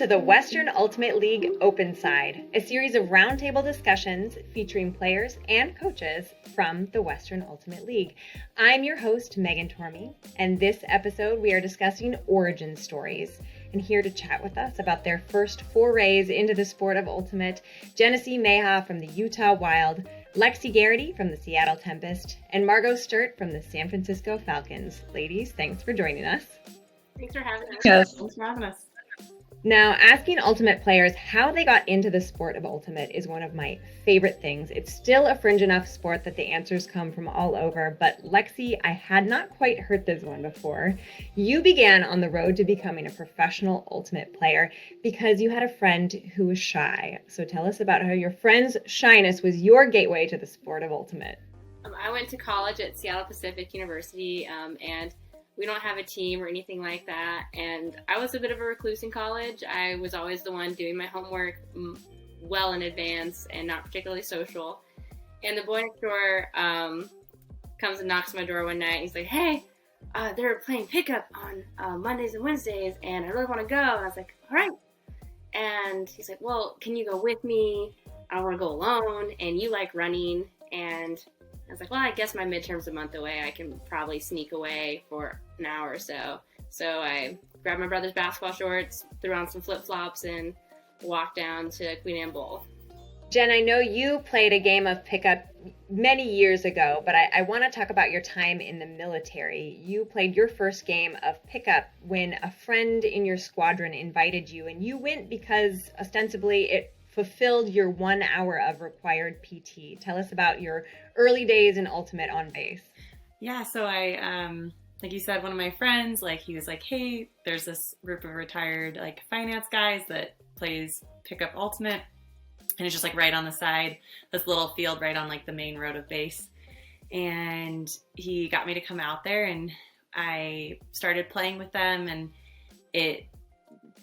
to the Western Ultimate League Open Side, a series of roundtable discussions featuring players and coaches from the Western Ultimate League. I'm your host, Megan Tormey, and this episode we are discussing origin stories. And here to chat with us about their first forays into the sport of Ultimate, Genesea Meha from the Utah Wild, Lexi Garrity from the Seattle Tempest, and Margot Stert from the San Francisco Falcons. Ladies, thanks for joining us. Thanks for having us. Yes. Thanks for having us. Now, asking Ultimate players how they got into the sport of Ultimate is one of my favorite things. It's still a fringe enough sport that the answers come from all over, but Lexi, I had not quite heard this one before. You began on the road to becoming a professional Ultimate player because you had a friend who was shy. So tell us about how your friend's shyness was your gateway to the sport of Ultimate. I went to college at Seattle Pacific University, and we don't have a team or anything like that, and I was a bit of a recluse in college. I was always the one doing my homework well in advance and not particularly social. And the boy next door comes and knocks on my door one night. He's like, hey, they're playing pickup on Mondays and Wednesdays, and I really want to go. And I was like, all right. And he's like, well, can you go with me? I don't want to go alone, and you like running. And I was like, well, I guess my midterm's a month away. I can probably sneak away for an hour or so. So I grabbed my brother's basketball shorts, threw on some flip-flops, and walked down to Queen Anne Bowl. Jen, I know you played a game of pickup many years ago, but I want to talk about your time in the military. You played your first game of pickup when a friend in your squadron invited you, and you went because ostensibly it fulfilled your 1 hour of required PT. Tell us about your early days in Ultimate on base. Yeah, so I, like you said, one of my friends, he was like, hey, there's this group of retired, finance guys that plays pickup Ultimate. And it's just, right on the side, this little field right on, the main road of base. And he got me to come out there, and I started playing with them, and it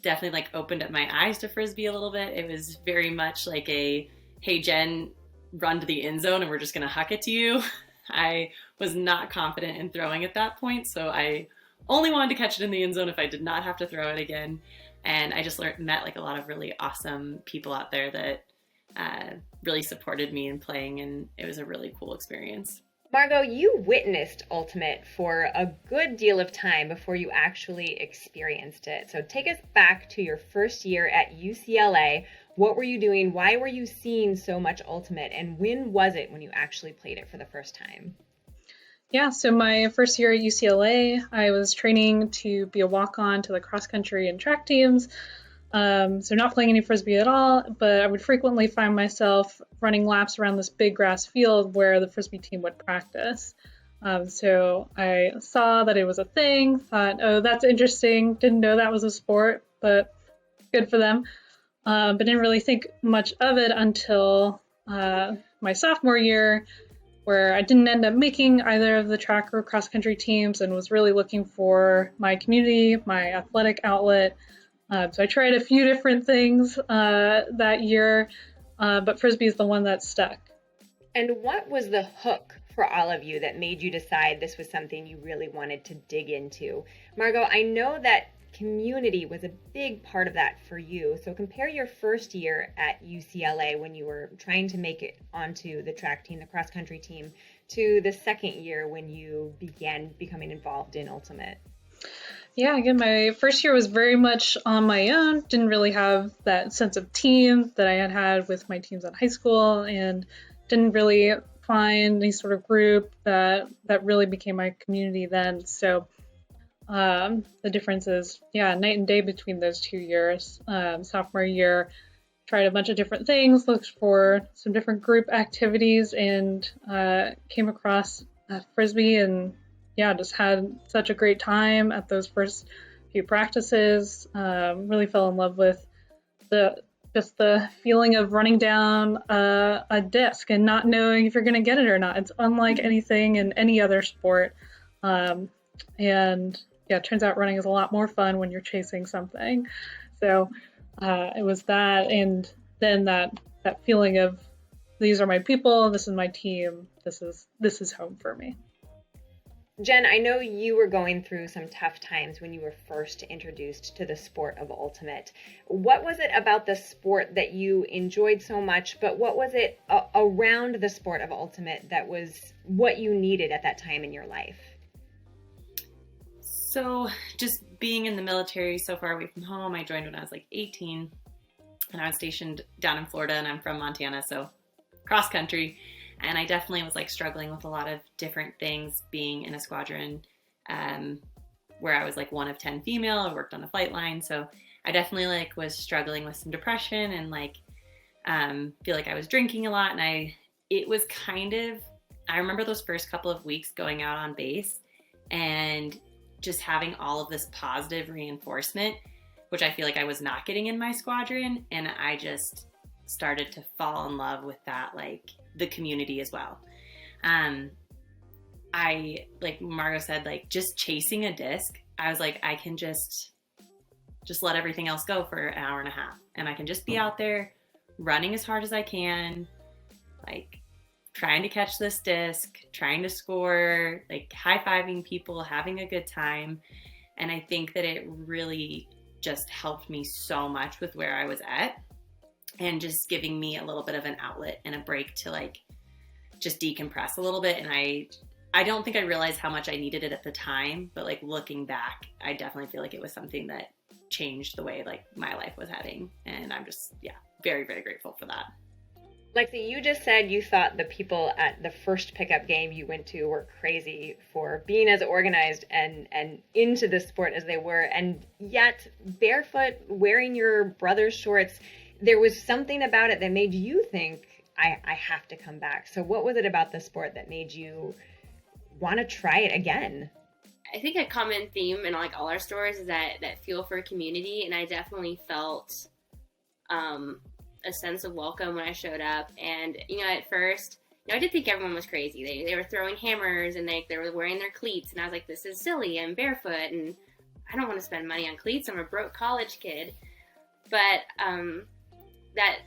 definitely opened up my eyes to frisbee a little bit. It was very much like a, hey Jen, run to the end zone and we're just going to huck it to you. I was not confident in throwing at that point, so I only wanted to catch it in the end zone if I did not have to throw it again. And I just met a lot of really awesome people out there that really supported me in playing, and it was a really cool experience. Margot, you witnessed Ultimate for a good deal of time before you actually experienced it. So take us back to your first year at UCLA. What were you doing? Why were you seeing so much Ultimate? And when was it when you actually played it for the first time? Yeah, so my first year at UCLA, I was training to be a walk-on to the cross-country and track teams. So not playing any frisbee at all, but I would frequently find myself running laps around this big grass field where the frisbee team would practice. So I saw that it was a thing, thought, oh, that's interesting. Didn't know that was a sport, but good for them. But didn't really think much of it until my sophomore year, where I didn't end up making either of the track or cross-country teams and was really looking for my community, my athletic outlet. So I tried a few different things that year, but frisbee is the one that stuck. And what was the hook for all of you that made you decide this was something you really wanted to dig into? Margot, I know that community was a big part of that for you. So compare your first year at UCLA when you were trying to make it onto the track team, the cross-country team, to the second year when you began becoming involved in Ultimate. Yeah, again, my first year was very much on my own. Didn't really have that sense of team that I had with my teams in high school, and didn't really find any sort of group that really became my community then. So the difference is, night and day between those 2 years. Sophomore year, tried a bunch of different things, looked for some different group activities, and came across frisbee, and just had such a great time at those first few practices. Really fell in love with the feeling of running down a disc and not knowing if you're going to get it or not. It's unlike anything in any other sport. It turns out running is a lot more fun when you're chasing something. So it was that, and then that feeling of, these are my people, this is my team, this is home for me. Jen, I know you were going through some tough times when you were first introduced to the sport of ultimate. What was it about the sport that you enjoyed so much, but what was it around the sport of ultimate that was what you needed at that time in your life? So just being in the military so far away from home, I joined when I was like 18, and I was stationed down in Florida, and I'm from Montana, so cross country. And I definitely was like struggling with a lot of different things being in a squadron where I was like one of 10 female. I worked on the flight line. So I definitely like was struggling with some depression and like feel like I was drinking a lot. And it was kind of, I remember those first couple of weeks going out on base and just having all of this positive reinforcement, which I feel like I was not getting in my squadron. And I just started to fall in love with that, like the community as well. I, like Margot said, like just chasing a disc, I was like, I can just let everything else go for an hour and a half. And I can just be out there running as hard as I can, like trying to catch this disc, trying to score, like high-fiving people, having a good time. And I think that it really just helped me so much with where I was at, and just giving me a little bit of an outlet and a break to like just decompress a little bit. And I don't think I realized how much I needed it at the time, but like looking back, I definitely feel like it was something that changed the way like my life was heading. And I'm just, very, very grateful for that. Lexi, you just said you thought the people at the first pickup game you went to were crazy for being as organized and into the sport as they were. And yet barefoot, wearing your brother's shorts, there was something about it that made you think, I have to come back. So what was it about the sport that made you want to try it again? I think a common theme in like all our stories is that feel for community, and I definitely felt a sense of welcome when I showed up. And at first, I did think everyone was crazy. They were throwing hammers and they were wearing their cleats, and I was like, this is silly. I'm barefoot and I don't want to spend money on cleats. I'm a broke college kid. But that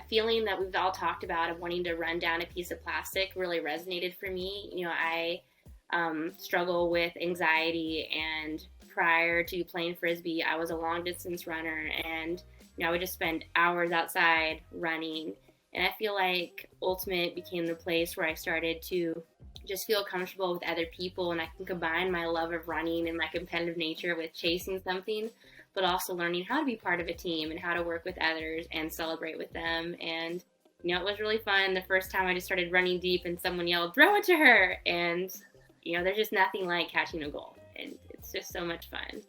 feeling that we've all talked about of wanting to run down a piece of plastic really resonated for me. I struggle with anxiety, and prior to playing frisbee, I was a long distance runner, and I would just spend hours outside running. And I feel like ultimate became the place where I started to just feel comfortable with other people, and I can combine my love of running and my competitive nature with chasing something, but also learning how to be part of a team and how to work with others and celebrate with them. And, it was really fun. The first time I just started running deep and someone yelled, throw it to her. And, there's just nothing like catching a goal. And it's just so much fun.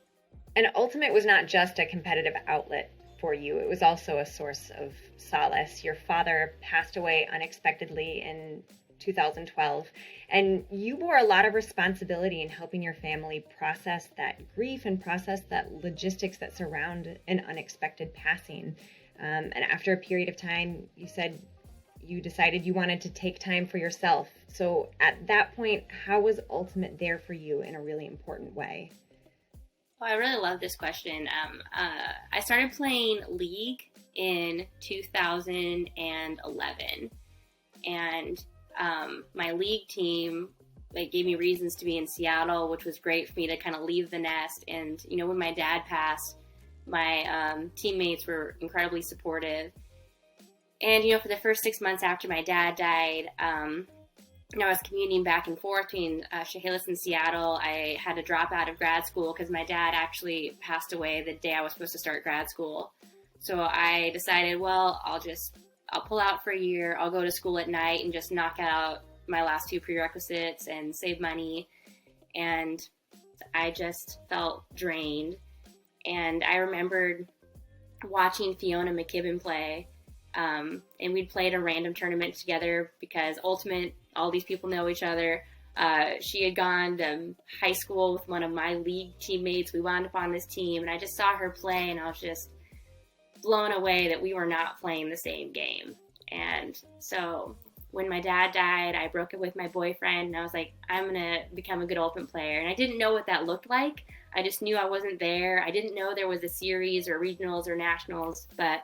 And ultimate was not just a competitive outlet for you. It was also a source of solace. Your father passed away unexpectedly in 2012, and you bore a lot of responsibility in helping your family process that grief and process that logistics that surround an unexpected passing. And after a period of time, you said you decided you wanted to take time for yourself. So at that point, how was ultimate there for you in a really important way? Well, I really love this question. I started playing League in 2011, and my League team gave me reasons to be in Seattle, which was great for me to kind of leave the nest. And when my dad passed, my teammates were incredibly supportive. And for the first 6 months after my dad died, I was commuting back and forth between Chehalis and Seattle. I had to drop out of grad school because my dad actually passed away the day I was supposed to start grad school. So I decided, well, I'll pull out for a year. I'll go to school at night and just knock out my last 2 prerequisites and save money. And I just felt drained. And I remembered watching Fiona McKibben play. And we'd played a random tournament together because ultimate, all these people know each other. She had gone to high school with one of my League teammates. We wound up on this team, and I just saw her play, and I was just blown away that we were not playing the same game. And so when my dad died, I broke up with my boyfriend, and I was like, I'm going to become a good ultimate player. And I didn't know what that looked like. I just knew I wasn't there. I didn't know there was a series or regionals or nationals, but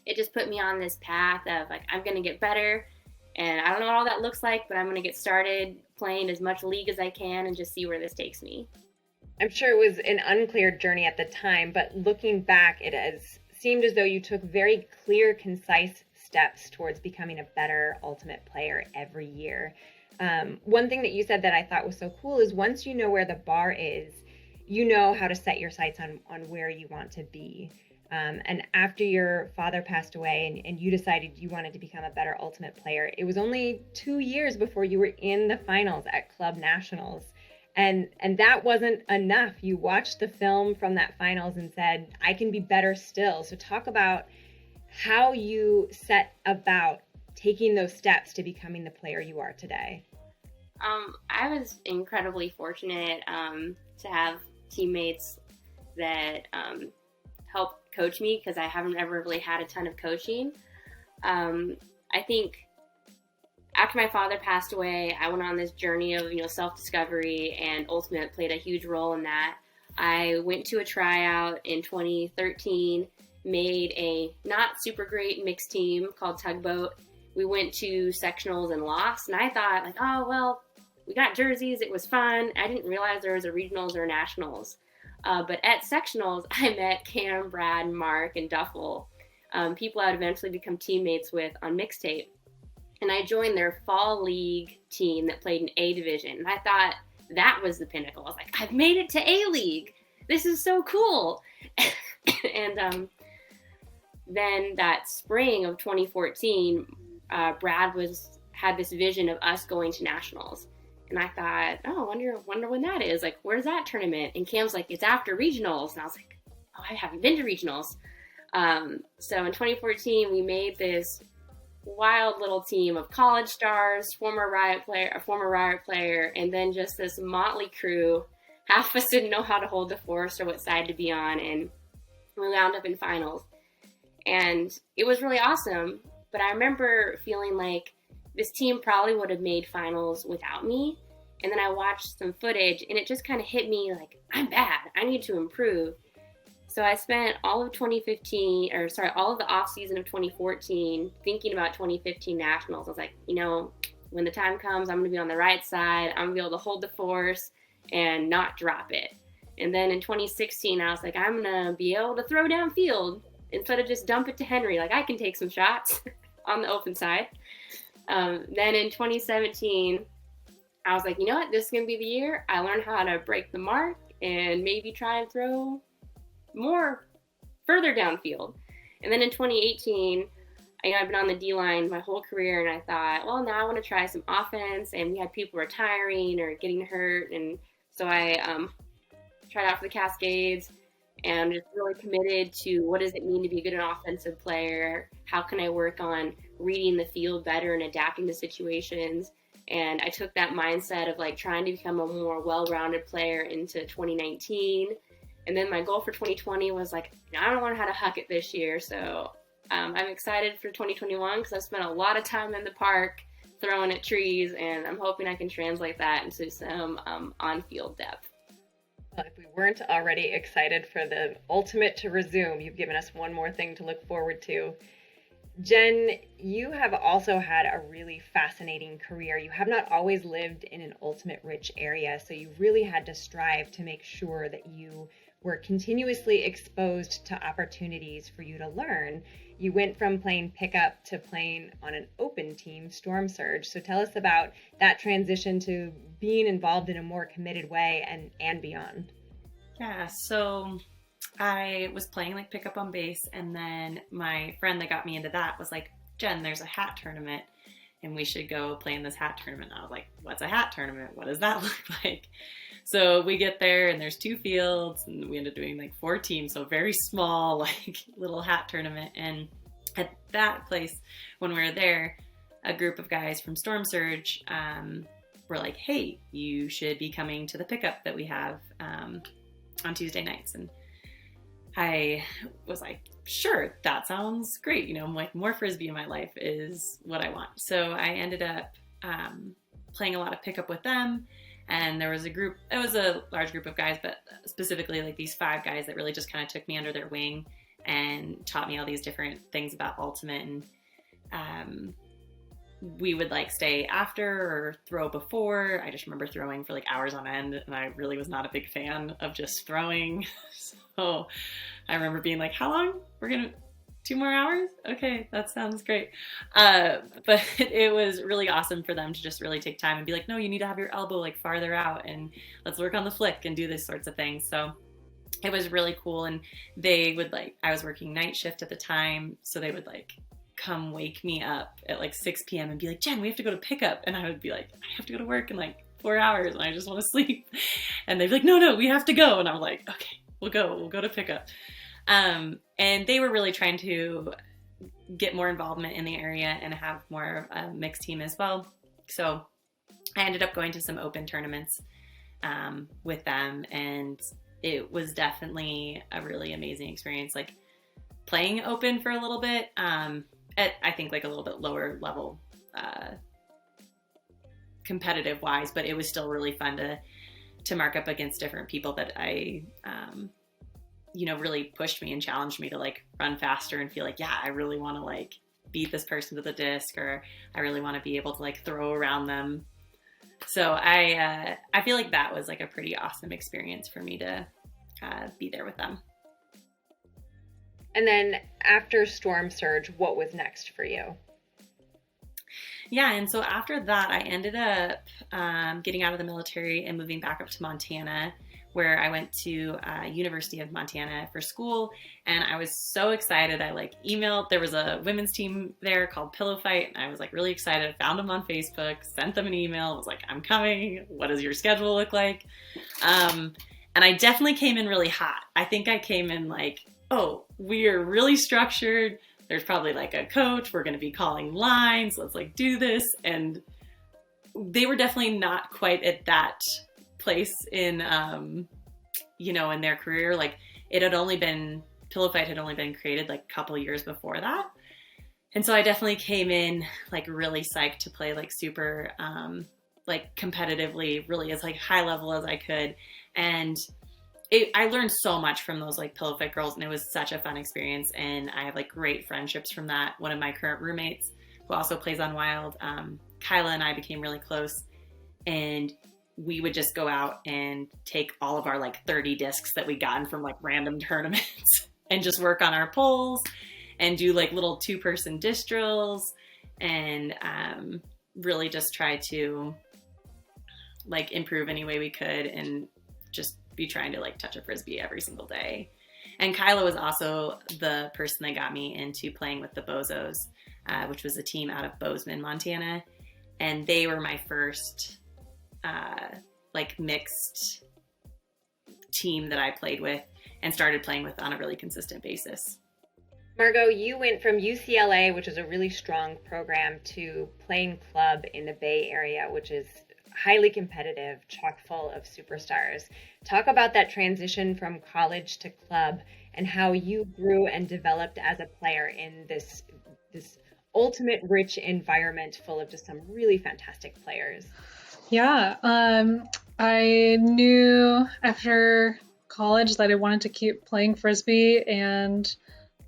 it just put me on this path of I'm going to get better. And I don't know what all that looks like, but I'm going to get started playing as much league as I can and just see where this takes me. I'm sure it was an unclear journey at the time, but looking back, it has seemed as though you took very clear, concise steps towards becoming a better ultimate player every year. One thing that you said that I thought was so cool is once you know where the bar is, you know how to set your sights on where you want to be. And after your father passed away and you decided you wanted to become a better ultimate player, it was only 2 years before you were in the finals at club nationals. And that wasn't enough. You watched the film from that finals and said, I can be better still. So talk about how you set about taking those steps to becoming the player you are today. I was incredibly fortunate to have teammates that helped coach me, because I haven't ever really had a ton of coaching. I think after my father passed away, I went on this journey of, self-discovery, and Ultimate played a huge role in that. I went to a tryout in 2013, made a not super great mixed team called Tugboat. We went to sectionals and lost, and I thought, like, oh, well, we got jerseys, it was fun. I didn't realize there was a regionals or nationals. But at sectionals, I met Cam, Brad, Mark, and Duffel, people I would eventually become teammates with on mixtape. And I joined their fall league team that played in A division. And I thought that was the pinnacle. I was like, I've made it to A league. This is so cool. And then that spring of 2014, Brad had this vision of us going to nationals. And I thought, oh, wonder when that is. Like, where's that tournament? And Cam's like, it's after regionals. And I was like, oh, I haven't been to regionals. So in 2014, we made this wild little team of college stars, former Riot player, and then just this motley crew. Half of us didn't know how to hold the force or what side to be on, and we wound up in finals. And it was really awesome, but I remember feeling like this team probably would have made finals without me. And then I watched some footage, and it just kind of hit me like, I'm bad. I need to improve. So I spent all of the off season of 2014 thinking about 2015 nationals. I was like, when the time comes, I'm going to be on the right side. I'm going to be able to hold the force and not drop it. And then in 2016, I was like, I'm going to be able to throw downfield instead of just dump it to Henry. Like, I can take some shots on the open side. Then in 2017, I was like, you know what? This is going to be the year I learn how to break the mark and maybe try and throw more further downfield. And then in 2018, I've been on the D-line my whole career, and I thought, well, now I want to try some offense, and we had people retiring or getting hurt, and so I tried out for the Cascades and just really committed to what does it mean to be a good offensive player? How can I work on reading the field better and adapting to situations? And I took that mindset of like trying to become a more well-rounded player into 2019. And then my goal for 2020 was like, I don't learn how to huck it this year. So I'm excited for 2021 because I've spent a lot of time in the park throwing at trees, and I'm hoping I can translate that into some on-field depth. Well, if we weren't already excited for the ultimate to resume, you've given us one more thing to look forward to. Jen, you have also had a really fascinating career. You have not always lived in an ultimate rich area, so you really had to strive to make sure that you were continuously exposed to opportunities for you to learn. You went from playing pickup to playing on an open team, Storm Surge. So tell us about that transition to being involved in a more committed way and beyond. Yeah, so I was playing like pickup on base, and then my friend that got me into that was like, Jen, there's a hat tournament and we should go play in this hat tournament. I was like, what's a hat tournament? What does that look like? So we get there and there's 2 fields, and we end up doing like 4 teams. So very small, like little hat tournament. And at that place, when we were there, a group of guys from Storm Surge were like, hey, you should be coming to the pickup that we have on Tuesday nights. And I was like, sure, that sounds great. Like more frisbee in my life is what I want. So I ended up playing a lot of pickup with them. And there was it was a large group of guys, but specifically like these 5 guys that really just kind of took me under their wing and taught me all these different things about ultimate. And we would like stay after or throw before. I just remember throwing for like hours on end, and I really was not a big fan of just throwing. So I remember being like, how long? We're going to 2 more hours? Okay, that sounds great. But it was really awesome for them to just really take time and be like, no, you need to have your elbow like farther out, and let's work on the flick and do these sorts of things. So it was really cool. And they would like, I was working night shift at the time, so they would like come wake me up at like 6 p.m. and be like, Jen, we have to go to pickup. And I would be like, I have to go to work in like 4 hours and I just want to sleep. And they'd be like, no, we have to go. And I'm like, okay, we'll go to pickup. And they were really trying to get more involvement in the area and have more of a mixed team as well. So I ended up going to some open tournaments with them, and it was definitely a really amazing experience. Like playing open for a little bit, at I think like a little bit lower level competitive wise, but it was still really fun to mark up against different people that I really pushed me and challenged me to like run faster and feel like, yeah, I really want to like beat this person to the disc, or I really want to be able to like throw around them. So I feel like that was like a pretty awesome experience for me to be there with them. And then after Storm Surge, what was next for you? Yeah, and so after that, I ended up getting out of the military and moving back up to Montana, where I went to University of Montana for school. And I was so excited. I like emailed, there was a women's team there called Pillow Fight, and I was like really excited. I found them on Facebook, sent them an email, was like, I'm coming. What does your schedule look like? And I definitely came in really hot. I think I came in like, oh, we are really structured. There's probably like a coach. We're going to be calling lines. Let's like do this. And they were definitely not quite at that place in, in their career. Like Pillow Fight had only been created like a couple years before that. And so I definitely came in like really psyched to play like super, like competitively, really as like high level as I could. And I learned so much from those like Pillow Fight girls, and it was such a fun experience. And I have like great friendships from that. One of my current roommates, who also plays on Wild, Kyla, and I became really close, and we would just go out and take all of our like 30 discs that we gotten from like random tournaments and just work on our poles and do like little 2-person disc drills, and really just try to like improve any way we could, and just be trying to like touch a frisbee every single day. And Kyla was also the person that got me into playing with the Bozos, which was a team out of Bozeman, Montana. And they were my first like mixed team that I played with and started playing with on a really consistent basis. Margot, you went from UCLA, which is a really strong program, to playing club in the Bay Area, which is highly competitive, chock full of superstars. Talk about that transition from college to club and how you grew and developed as a player in this ultimate rich environment full of just some really fantastic players. Yeah, I knew after college that I wanted to keep playing frisbee, and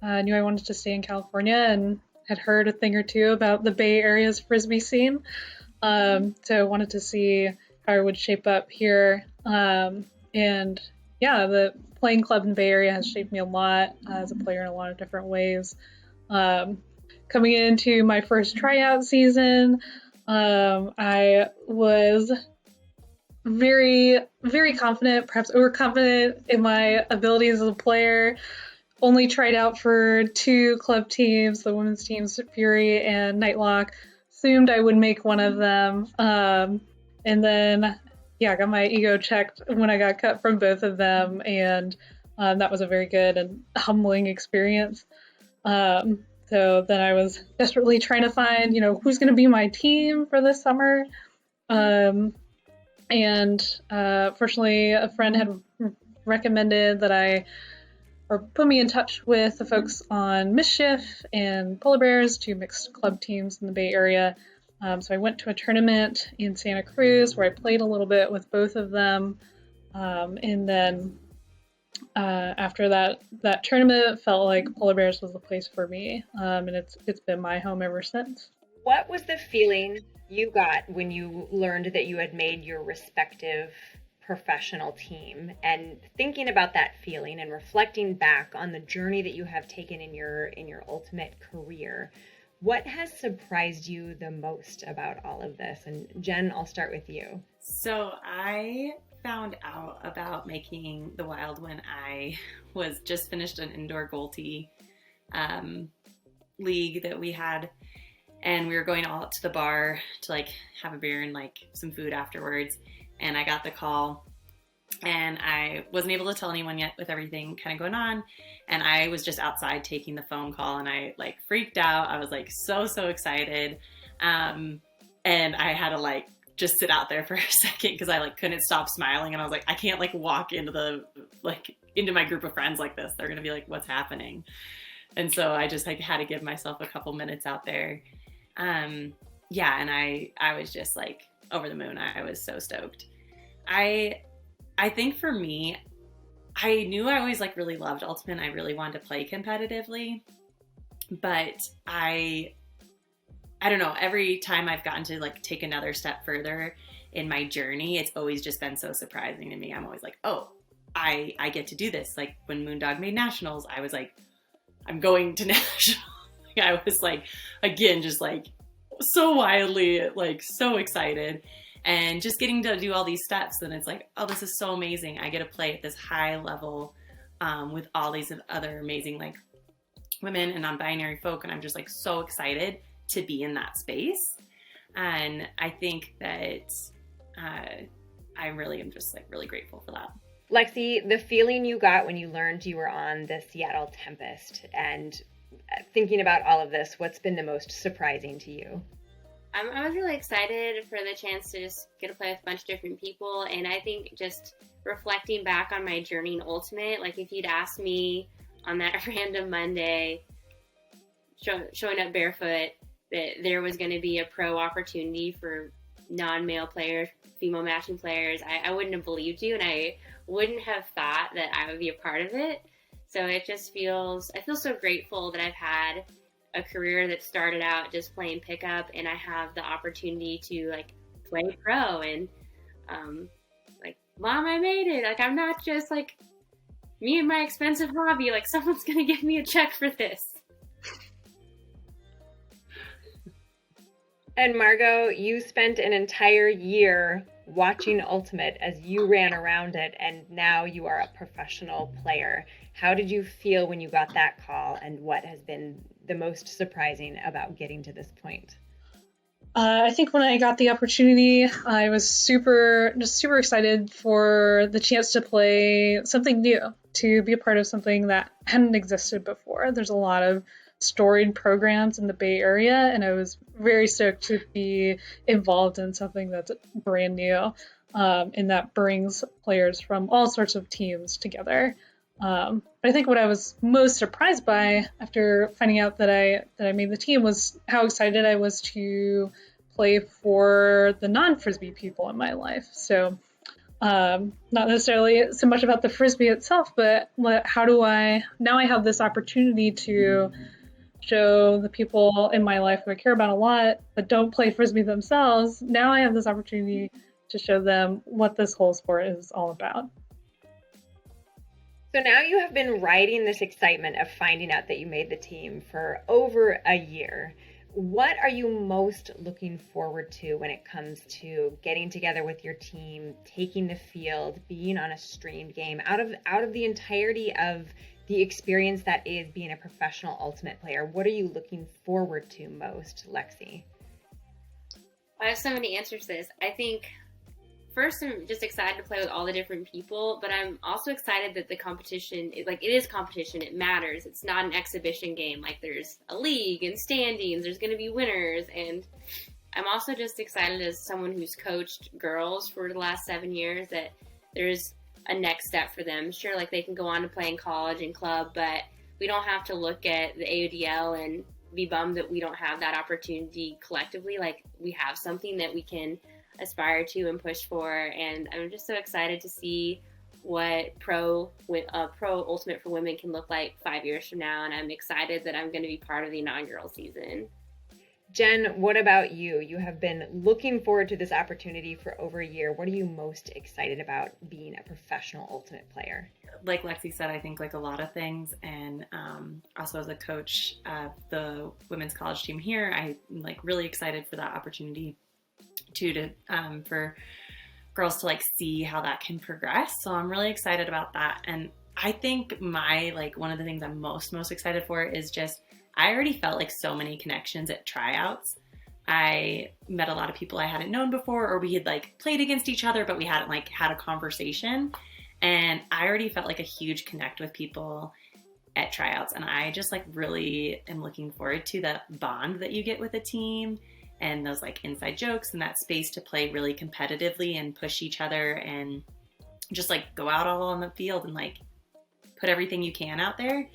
knew I wanted to stay in California, and had heard a thing or two about the Bay Area's frisbee scene. So I wanted to see how it would shape up here. And yeah, the playing club in the Bay Area has shaped me a lot as a player in a lot of different ways. Coming into my first tryout season, I was very, very confident, perhaps overconfident in my abilities as a player. Only tried out for 2 club teams, the women's teams, Fury and Nightlock. Assumed I would make one of them. And then, yeah, got my ego checked when I got cut from both of them. And that was a very good and humbling experience. So then I was desperately trying to find, who's going to be my team for this summer. And fortunately, a friend had recommended that or put me in touch with the folks on Mischief and Polar Bears, 2 mixed club teams in the Bay Area. So I went to a tournament in Santa Cruz where I played a little bit with both of them. And then after that tournament, it felt like Polar Bears was the place for me. And it's been my home ever since. What was the feeling you got when you learned that you had made your respective professional team, and thinking about that feeling and reflecting back on the journey that you have taken in your ultimate career, what has surprised you the most about all of this? And Jen, I'll start with you. So I found out about making the Wild when I was just finished an indoor goaltee league that we had, and we were going all out to the bar to like have a beer and like some food afterwards. And I got the call, and I wasn't able to tell anyone yet with everything kind of going on. And I was just outside taking the phone call, and I like freaked out. I was like so excited. And I had to like just sit out there for a second because I like couldn't stop smiling. And I was like, I can't like walk into my group of friends like this. They're going to be like, what's happening? And so I just like had to give myself a couple minutes out there. Yeah. And I was just like over the moon. I was so stoked. I think for me, I knew I always like really loved Ultimate. I really wanted to play competitively, but I don't know, every time I've gotten to like take another step further in my journey, it's always just been so surprising to me. I'm always like, oh, I get to do this. Like when Moondog made nationals, I was like, I'm going to national. I was like, again, just like so wildly, like so excited. And just getting to do all these steps, and it's like, oh, this is so amazing. I get to play at this high level with all these other amazing like women and non-binary folk, and I'm just like so excited to be in that space. And I think that I really am just like really grateful for that. Lexi, the feeling you got when you learned you were on the Seattle Tempest, and thinking about all of this, what's been the most surprising to you? I was really excited for the chance to just get to play with a bunch of different people. And I think just reflecting back on my journey in Ultimate, like if you'd asked me on that random Monday, showing up barefoot, that there was going to be a pro opportunity for non-male players, female matching players, I wouldn't have believed you, and I wouldn't have thought that I would be a part of it. So it just I feel so grateful that I've had a career that started out just playing pickup, and I have the opportunity to like play pro and like, Mom, I made it. Like, I'm not just like me and my expensive hobby. Like, someone's gonna give me a check for this. And Margot, you spent an entire year watching Ultimate as you ran around it, and now you are a professional player. How did you feel when you got that call, and what has been the most surprising about getting to this point? I think when I got the opportunity, I was super excited for the chance to play something new, to be a part of something that hadn't existed before. There's a lot of storied programs in the Bay Area, and I was very stoked to be involved in something that's brand new, and that brings players from all sorts of teams together. But I think what I was most surprised by after finding out that I made the team was how excited I was to play for the non-frisbee people in my life. So not necessarily so much about the frisbee itself, but how do I have this opportunity to show the people in my life who I care about a lot but don't play frisbee themselves. Now I have this opportunity to show them what this whole sport is all about. So now you have been riding this excitement of finding out that you made the team for over a year. What are you most looking forward to when it comes to getting together with your team, taking the field, being on a streamed game, out of the entirety of the experience that is being a professional Ultimate player? What are you looking forward to most, Lexi? I have so many answers to this. I think first, I'm just excited to play with all the different people, but I'm also excited that the competition, it is competition. It matters. It's not an exhibition game. Like, there's a league and standings. There's going to be winners. And I'm also just excited as someone who's coached girls for the last 7 years that there's a next step for them. Sure, like, they can go on to play in college and club, but we don't have to look at the AODL and be bummed that we don't have that opportunity collectively. Like, we have something that we can aspire to and push for, and I'm just so excited to see what pro Ultimate for women can look like 5 years from now, and I'm excited that I'm going to be part of the inaugural season. Jen, what about you? You have been looking forward to this opportunity for over a year. What are you most excited about being a professional Ultimate player? Like Lexi said, I think like a lot of things, and also as a coach of the women's college team here, I'm like really excited for that opportunity to for girls to like see how that can progress. So I'm really excited about that. And I think one of the things I'm most excited for is just, I already felt like so many connections at tryouts. I met a lot of people I hadn't known before, or we had like played against each other, but we hadn't like had a conversation. And I already felt like a huge connect with people at tryouts. And I just like really am looking forward to that bond that you get with a team, and those like inside jokes and that space to play really competitively and push each other and just like go out all on the field and like put everything you can out there,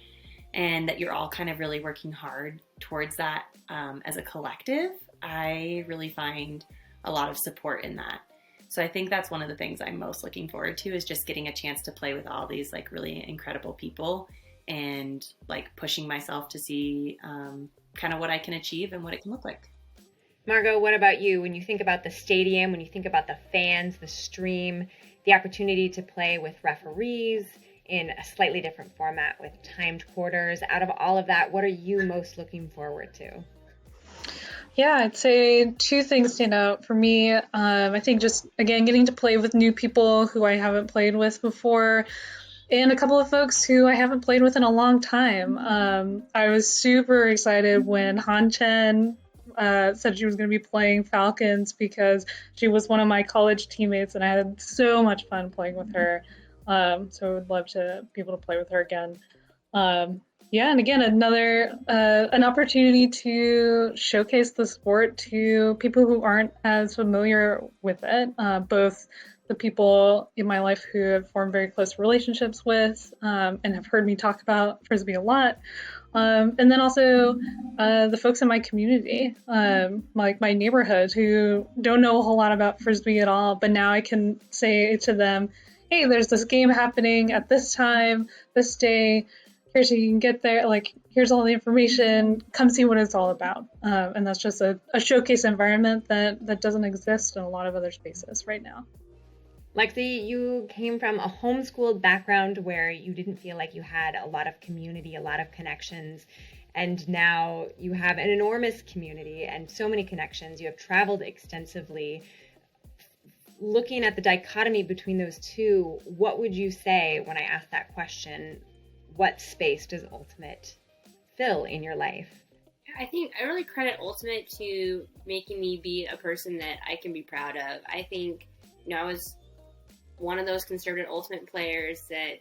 and that you're all kind of really working hard towards that as a collective. I really find a lot of support in that. So I think that's one of the things I'm most looking forward to, is just getting a chance to play with all these like really incredible people and like pushing myself to see kind of what I can achieve and what it can look like. Margot, what about you? When you think about the stadium, when you think about the fans, the stream, the opportunity to play with referees in a slightly different format with timed quarters, out of all of that, what are you most looking forward to? Yeah, I'd say two things stand out for me. I think just, again, getting to play with new people who I haven't played with before, and a couple of folks who I haven't played with in a long time. I was super excited when Han Chen said she was going to be playing Falcons, because she was one of my college teammates, and I had so much fun playing with her. So I would love to be able to play with her again. Yeah, and again, another an opportunity to showcase the sport to people who aren't as familiar with it, both the people in my life who have formed very close relationships with and have heard me talk about Frisbee a lot, and then also the folks in my community, like my neighborhood, who don't know a whole lot about Frisbee at all, but now I can say to them, hey, there's this game happening at this time, this day, here's how you can get there, like, here's all the information, come see what it's all about. And that's just a showcase environment that doesn't exist in a lot of other spaces right now. Lexi, you came from a homeschooled background where you didn't feel like you had a lot of community, a lot of connections, and now you have an enormous community and so many connections. You have traveled extensively. Looking at the dichotomy between those two, what would you say when I ask that question? What space does Ultimate fill in your life? I think I really credit Ultimate to making me be a person that I can be proud of. I think, I was one of those conservative Ultimate players that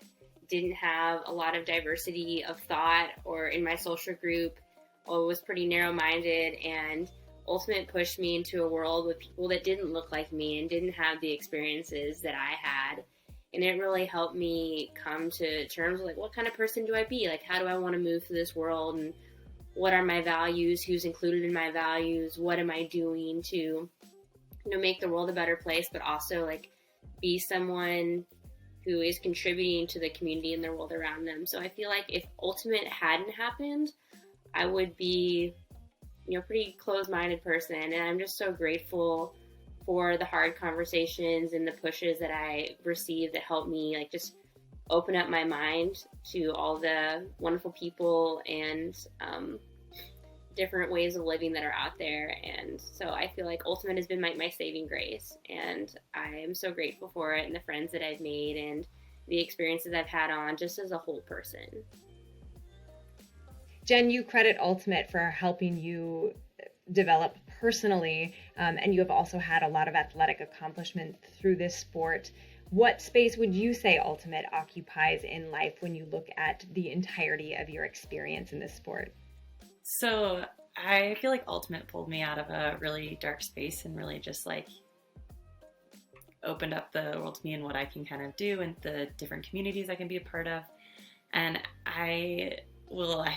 didn't have a lot of diversity of thought, or in my social group, or was pretty narrow-minded, and Ultimate pushed me into a world with people that didn't look like me and didn't have the experiences that I had. And it really helped me come to terms with, like, what kind of person do I be? Like, how do I want to move through this world? And what are my values? Who's included in my values? What am I doing to, make the world a better place, but also, like, be someone who is contributing to the community and the world around them. So I feel like if Ultimate hadn't happened, I would be, pretty closed-minded person. And I'm just so grateful for the hard conversations and the pushes that I received that helped me, like, just open up my mind to all the wonderful people and different ways of living that are out there. And so I feel like Ultimate has been my saving grace, and I am so grateful for it, and the friends that I've made and the experiences I've had on just as a whole person. Jen, you credit Ultimate for helping you develop personally, and you have also had a lot of athletic accomplishment through this sport. What space would you say Ultimate occupies in life when you look at the entirety of your experience in this sport? So I feel like Ultimate pulled me out of a really dark space and really just like opened up the world to me and what I can kind of do and the different communities I can be a part of. And I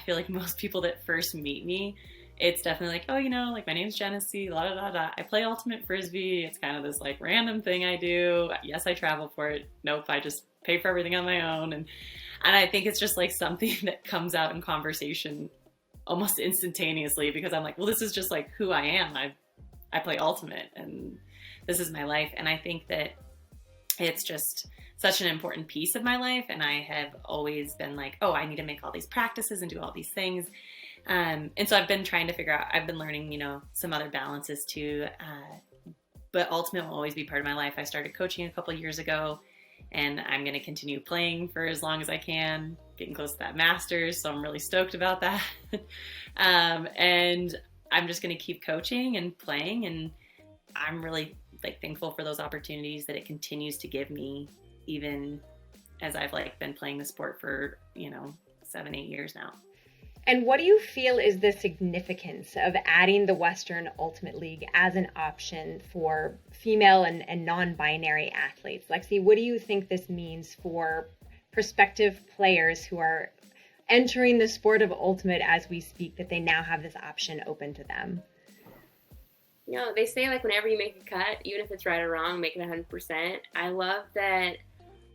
feel like most people that first meet me, it's definitely like, oh, like, my name's Genesea, la da da da. I play Ultimate Frisbee. It's kind of this like random thing I do. Yes, I travel for it. Nope, I just pay for everything on my own. And I think it's just like something that comes out in conversation almost instantaneously, because I'm like, well, this is just like who I am. I play Ultimate and this is my life. And I think that it's just such an important piece of my life. And I have always been like, oh, I need to make all these practices and do all these things. And so I've been trying to figure out, I've been learning, some other balances too. But Ultimate will always be part of my life. I started coaching a couple of years ago, and I'm going to continue playing for as long as I can, getting close to that Masters. So I'm really stoked about that. And I'm just going to keep coaching and playing. And I'm really thankful for those opportunities that it continues to give me, even as I've been playing the sport for, 7-8 years now. And what do you feel is the significance of adding the Western Ultimate League as an option for female and non-binary athletes? Lexi, what do you think this means for prospective players who are entering the sport of Ultimate as we speak, that they now have this option open to them? They say whenever you make a cut, even if it's right or wrong, make it 100%. I love that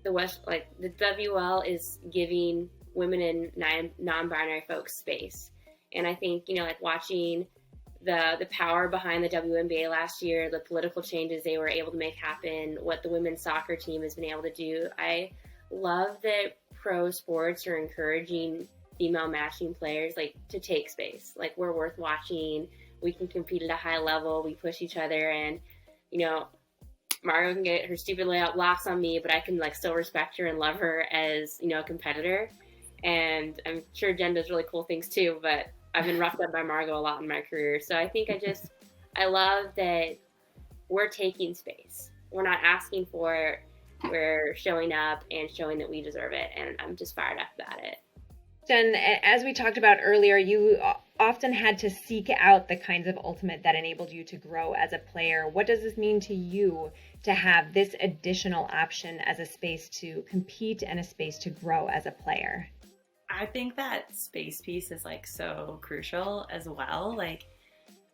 the WL is giving women and non-binary folks space. And I think, watching the power behind the WNBA last year, the political changes they were able to make happen, what the women's soccer team has been able to do. I love that pro sports are encouraging female matching players to take space. We're worth watching. We can compete at a high level. We push each other, and Margot can get her stupid layup blocks on me, but I can like still respect her and love her as, you know, a competitor. And I'm sure Jen does really cool things too, but I've been roughed up by Margot a lot in my career. So I think I love that we're taking space. We're not asking for it. We're showing up and showing that we deserve it. And I'm just fired up about it. Jen, as we talked about earlier, you often had to seek out the kinds of ultimate that enabled you to grow as a player. What does this mean to you to have this additional option as a space to compete and a space to grow as a player? I think that space piece is like so crucial as well. Like,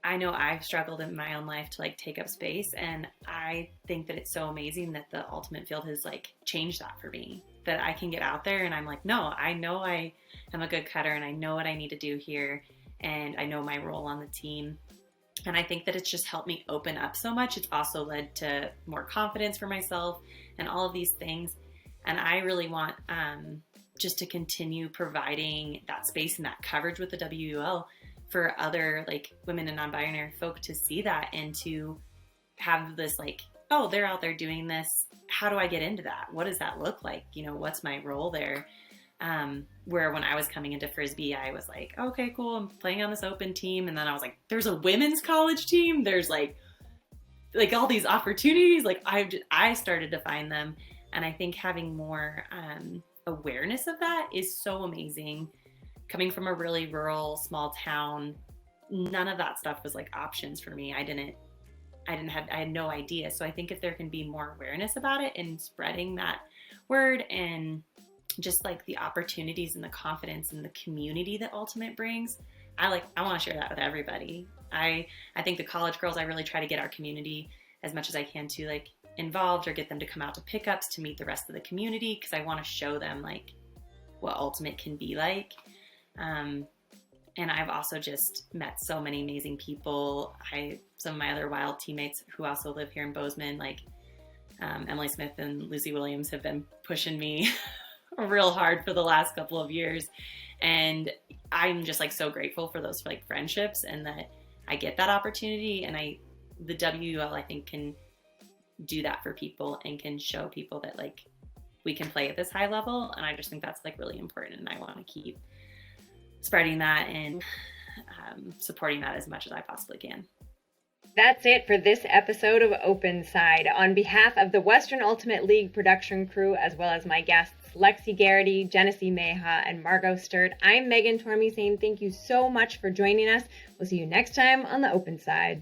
I know I've struggled in my own life to like take up space, and I think that it's so amazing that the ultimate field has like changed that for me, that I can get out there and I'm like, no, I know I am a good cutter and I know what I need to do here, and I know my role on the team. And I think that it's just helped me open up so much. It's also led to more confidence for myself and all of these things. And I really want just to continue providing that space and that coverage with the WUL for other like women and non-binary folk to see that and to have this like, oh, they're out there doing this. How do I get into that? What does that look like? You know, what's my role there? Where when I was coming into frisbee, I was like, okay, cool. I'm playing on this open team. And then I was like, there's a women's college team. There's like all these opportunities. Like I started to find them. And I think having more awareness of that is so amazing. Coming from a really rural, small town, none of that stuff was like options for me. I had no idea. So I think if there can be more awareness about it and spreading that word and just like the opportunities and the confidence and the community that Ultimate brings, I want to share that with everybody. I think the college girls, I really try to get our community as much as I can to like involved or get them to come out to pickups to meet the rest of the community, because I want to show them like what Ultimate can be like. And I've also just met so many amazing people. Some of my other wild teammates who also live here in Bozeman, like Emily Smith and Lucy Williams, have been pushing me real hard for the last couple of years. And I'm just like so grateful for those like friendships and that I get that opportunity. And the WUL I think can do that for people and can show people that like we can play at this high level. And I just think that's like really important. And I want to keep spreading that and supporting that as much as I possibly can. That's it for this episode of Open Side. On behalf of the Western Ultimate League production crew, as well as my guests, Lexi Garrity, Genesea, Meha, and Margot Stert, I'm Megan Tormey saying thank you so much for joining us. We'll see you next time on the Open Side.